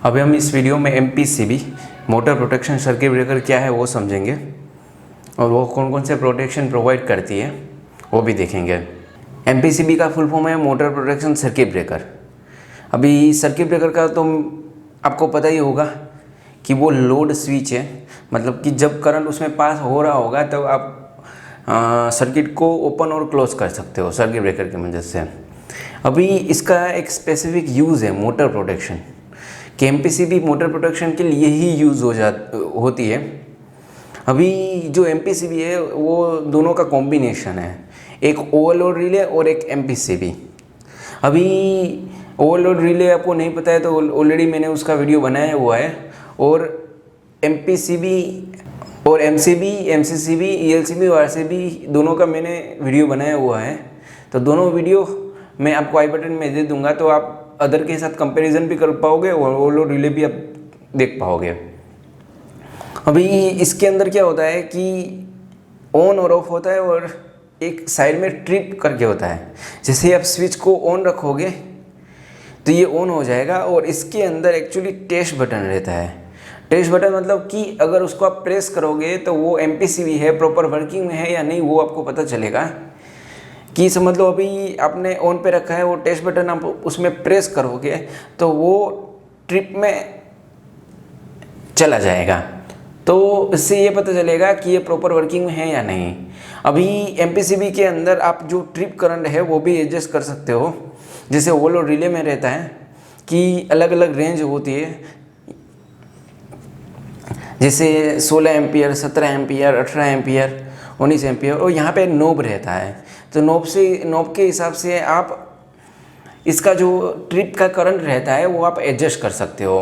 अभी हम इस वीडियो में MPCB motor protection circuit breaker क्या है वो समझेंगे और वो कौन कौन से प्रोटेक्शन प्रोवाइड करती है वो भी देखेंगे। MPCB का फुल फॉर्म है मोटर प्रोटेक्शन सर्किट ब्रेकर। अभी सर्किट ब्रेकर का तो आपको पता ही होगा कि वो लोड स्विच है, मतलब कि जब करंट उसमें पास हो रहा होगा तब आप सर्किट को ओपन और क्लोज कर सकते हो सर्किट ब्रेकर की मदद से। अभी इसका एक स्पेसिफिक यूज़ है मोटर प्रोटेक्शन कि MPCB मोटर प्रोटेक्शन के लिए ही यूज़ होती है। अभी जो MPCB है वो दोनों का कॉम्बिनेशन है, एक ओवरलोड रिले और एक MPCB। अभी ओवरलोड रिले आपको नहीं पता है तो ऑलरेडी मैंने उसका वीडियो बनाया हुआ है, और MPCB और MCB, MCCB, ELCB और RCB दोनों का मैंने वीडियो बनाया हुआ है। तो दोनों वीडियो मैं आपको आई बटन में दे दूंगा, तो आप अदर के साथ कंपैरिजन भी कर पाओगे और ओवरलोड रिले भी आप देख पाओगे। अभी इसके अंदर क्या होता है कि ऑन और ऑफ होता है और एक साइड में ट्रिप करके होता है। जैसे आप स्विच को ऑन रखोगे तो ये ऑन हो जाएगा, और इसके अंदर एक्चुअली टेस्ट बटन रहता है। टेस्ट बटन मतलब कि अगर उसको आप प्रेस करोगे तो वो MPCB है प्रॉपर वर्किंग में है या नहीं वो आपको पता चलेगा। कि समझ लो अभी आपने ऑन पे रखा है, वो टेस्ट बटन आप उसमें प्रेस करोगे तो वो ट्रिप में चला जाएगा, तो इससे ये पता चलेगा कि ये प्रॉपर वर्किंग में है या नहीं। अभी MPCB के अंदर आप जो ट्रिप करंट है वो भी एडजस्ट कर सकते हो, जैसे ओवरलोड रिले में रहता है कि अलग अलग रेंज होती है, जैसे 16 एम्पियर, 17 एम्पियर, 18 एम्पियर, 19 एम्पियर, और यहाँ पे नोब रहता है। तो नोब के हिसाब से आप इसका जो ट्रिप का करंट रहता है वो आप एडजस्ट कर सकते हो।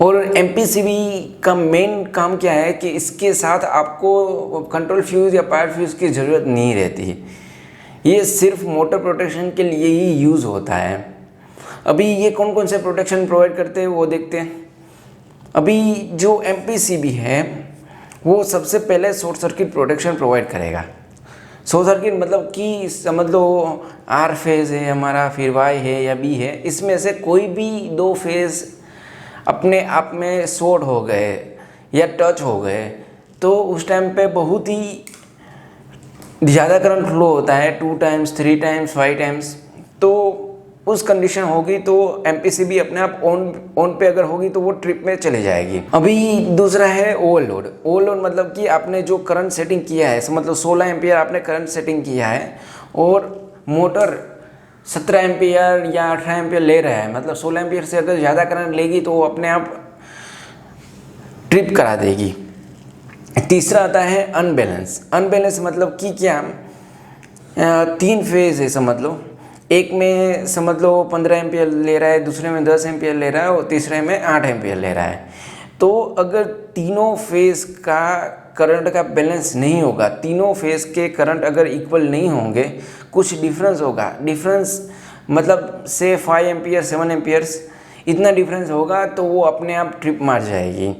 और MPCB का मेन काम क्या है कि इसके साथ आपको कंट्रोल फ्यूज़ या पावर फ्यूज़ की ज़रूरत नहीं रहती, ये सिर्फ मोटर प्रोटेक्शन के लिए ही यूज़ होता है। अभी ये कौन कौन से प्रोटेक्शन प्रोवाइड करते हैं वो देखते हैं। अभी जो MPCB है वो सबसे पहले शॉर्ट सर्किट प्रोटेक्शन प्रोवाइड करेगा। शॉर्ट सर्किट मतलब कि समझ लो R फेज़ है हमारा, फिर Y है या B है, इसमें से कोई भी दो फेज़ अपने आप में शॉर्ट हो गए या टच हो गए तो उस टाइम पे बहुत ही ज़्यादा करंट फ्लो होता है, 2 टाइम्स, 3 टाइम्स, 5 टाइम्स। तो उस कंडीशन होगी तो MPCB अपने आप ऑन पे अगर होगी तो वो ट्रिप में चले जाएगी। अभी दूसरा है ओवरलोड। ओवरलोड मतलब कि आपने जो करंट सेटिंग किया है, मतलब 16 एम्पियर आपने करंट सेटिंग किया है और मोटर 17 एम्पियर या 18 एम्पियर ले रहा है, मतलब 16 एम्पियर से अगर ज़्यादा करंट लेगी तो वो अपने आप ट्रिप करा देगी। तीसरा आता है अनबैलेंस। अनबैलेंस मतलब कि क्या, 3 फेज़ है समझ लो, एक में समझ लो 15 एम्पियर ले रहा है, दूसरे में 10 एम्पियर ले रहा है और तीसरे में 8 एम्पियर ले रहा है। तो अगर तीनों फेज़ का करंट का बैलेंस नहीं होगा, तीनों फेज़ के करंट अगर इक्वल नहीं होंगे, कुछ डिफरेंस होगा, डिफरेंस मतलब से 5 एम्पियर 7 एम्पियर्स इतना डिफरेंस होगा तो वो अपने आप ट्रिप मार जाएगी।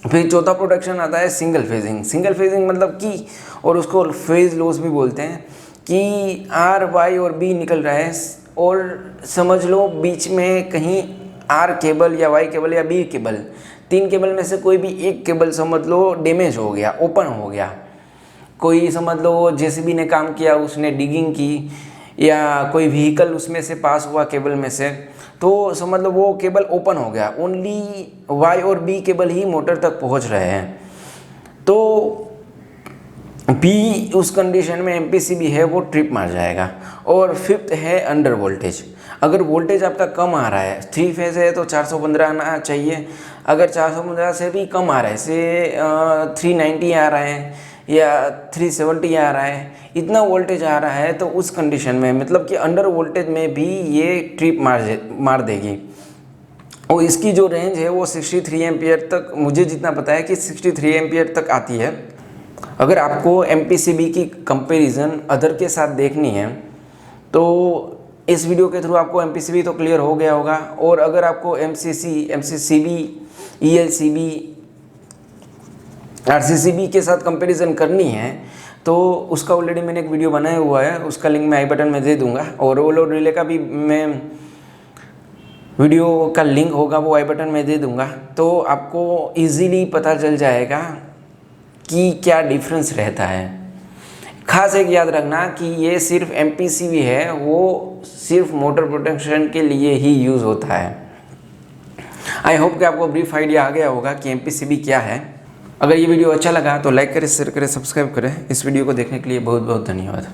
फिर चौथा प्रोटेक्शन आता है सिंगल फेजिंग। सिंगल फेजिंग मतलब कि, और उसको फेज लॉस भी बोलते हैं, कि R, Y और B निकल रहा है और समझ लो बीच में कहीं R केबल या Y केबल या B केबल, 3 केबल में से कोई भी एक केबल समझ लो डैमेज हो गया, ओपन हो गया। कोई समझ लो JCB ने काम किया, उसने डिगिंग की, या कोई व्हीकल उसमें से पास हुआ केबल में से, तो समझ लो वो केबल ओपन हो गया, ओनली Y और B केबल ही मोटर तक पहुंच रहे हैं। तो B उस कंडीशन में MPCB है वो ट्रिप मार जाएगा। और फिफ्थ है अंडर वोल्टेज। अगर वोल्टेज आपका कम आ रहा है, 3 फेज़ है तो 415 आना चाहिए, अगर 415 से भी कम आ रहा है, से 390 आ रहा है या 370 आ रहा है, इतना वोल्टेज आ रहा है तो उस कंडीशन में मतलब कि अंडर वोल्टेज में भी ये ट्रिप मार देगी। और इसकी जो रेंज है वो 63 एम्पियर तक, मुझे जितना पता है कि 63 एम्पियर तक आती है। अगर आपको MPCB की कंपैरिजन अदर के साथ देखनी है तो इस वीडियो के थ्रू आपको MPCB तो क्लियर हो गया होगा, और अगर आपको MCCB, ELCB, RCCB के साथ कंपैरिजन करनी है तो उसका ऑलरेडी मैंने एक वीडियो बनाया हुआ है, उसका लिंक मैं आई बटन में दे दूंगा। और ओवरलोड रिले का भी मैं वीडियो का लिंक होगा वो आई बटन में दे दूंगा, तो आपको इजीली पता चल जाएगा कि क्या डिफरेंस रहता है। खास एक याद रखना कि ये सिर्फ MPCV है, वो सिर्फ मोटर प्रोटेक्शन के लिए ही यूज़ होता है। आई होप कि आपको ब्रीफ आइडिया आ गया होगा कि MPCV क्या है। अगर ये वीडियो अच्छा लगा तो लाइक करें, शेयर करें, सब्सक्राइब करें। इस वीडियो को देखने के लिए बहुत बहुत धन्यवाद।